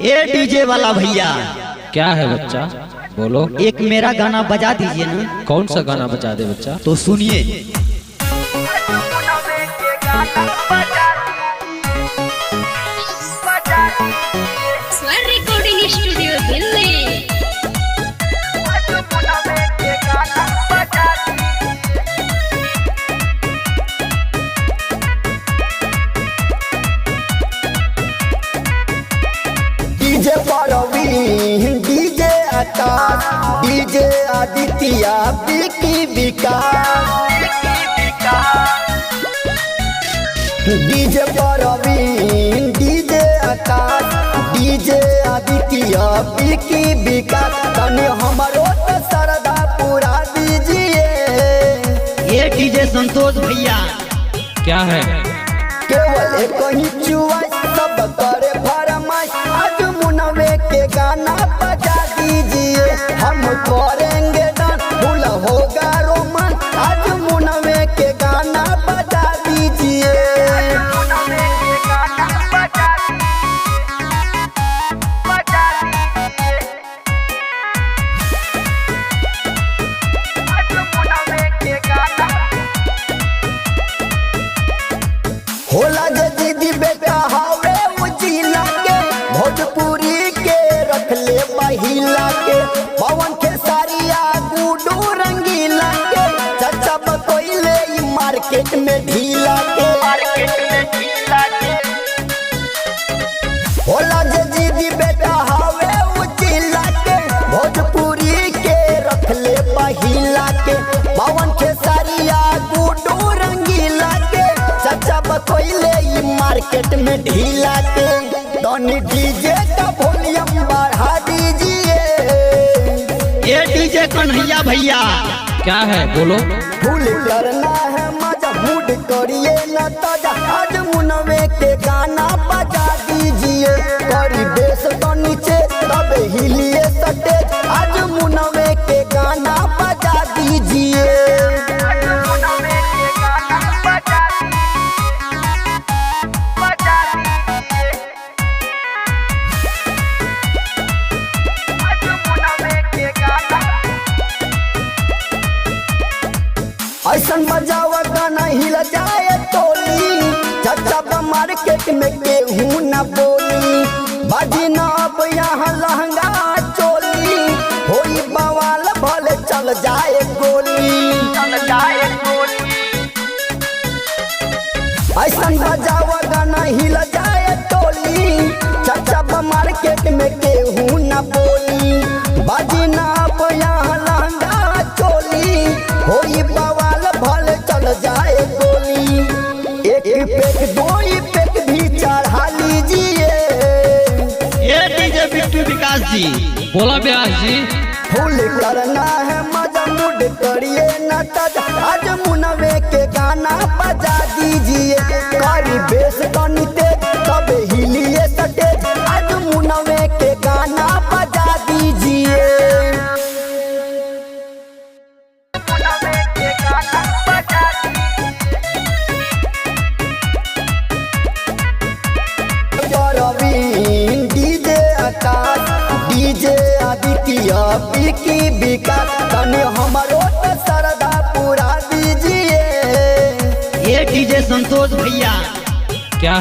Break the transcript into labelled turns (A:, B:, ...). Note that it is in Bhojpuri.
A: ए डीजे वाला भैया,
B: क्या है बच्चा? बोलो।
A: एक मेरा गाना बजा दीजिए ना।
B: कौन सा गाना बजा दे बच्चा?
A: तो सुनिए।
C: Swar recording studio Delhi.
D: DJ Parveen, DJ Akash, DJ Aditya, Vicky Vikas. DJ Parveen, DJ Akash, DJ Aditya, Vicky Vikas. तने हमारो तो सरदा पूरा दीजिए।
A: ये डीजे संतोष भैया,
B: क्या है?
D: केवल एक ही चुआ सब करे फरमाइश। आज मुनवे के गाना बजा दीजिए, हम करेंगे डांस, फुल होगा रोमांस। आज मुनवे के गाना बजा दीजिए। होला जे दीदी बेटा हावे उजिला के, भोजपुरी के रख ले महिला के। पवन के सारिया गुडू रंगीला के, चाचा बकोइले मार्केट में ढीला के। होला जे दीदी बेटा हावे उजिला के, भोजपुरी के रख ले महिला के। पवन के सारिया गुडू रंगीला के, चाचा बकोइले मार्केट में ढीला के। दोनों डीजे का वॉल्यूम बढ़ा दीजिए।
A: ये डीजे कन्हैया भैया,
B: क्या है? बोलो।
D: फुल करना है मजा, मूड करिए न ताजा। आज मुनवे के गाना बजा दीजिए। करी बेस तो नीचे तब हिलिए सटेज। आज मुनवे के गाना बजा दीजिए। ऐसन बजावा गाना हिल जाए टोली, चाचा मार्केट में केहू न बोली। बाजी न अब यहाँ लहंगा चोली, होई बवाल भले चल जाए गोली। ऐसन बजावा गाना हिल जाए टोली, चाचा मार्केट में केहू न बोली। बाजी न अब यहाँ लहंगा चोली, होई बवाल भले चल जाए गोली। एक पैक दो पैक भी चढ़ा लीजिए।
A: ये डीजे बिट्टू विकास जी,
B: बोला ब्यास जी।
D: फुल करना है मजा, मूड करिए न ताजा। आज मुनवे के गाना बजा दीजिए। करी बेस कनी तेज तब हिलिए सटेज। आज मुनवे के गाना बजा दीजिए। Parveen, DJ Akash, DJ Aditya, Vicky Vikas. तने हमारो तो सरदा पूरा दीजिए।
A: ये डीजे संतोष भैया,
B: क्या है?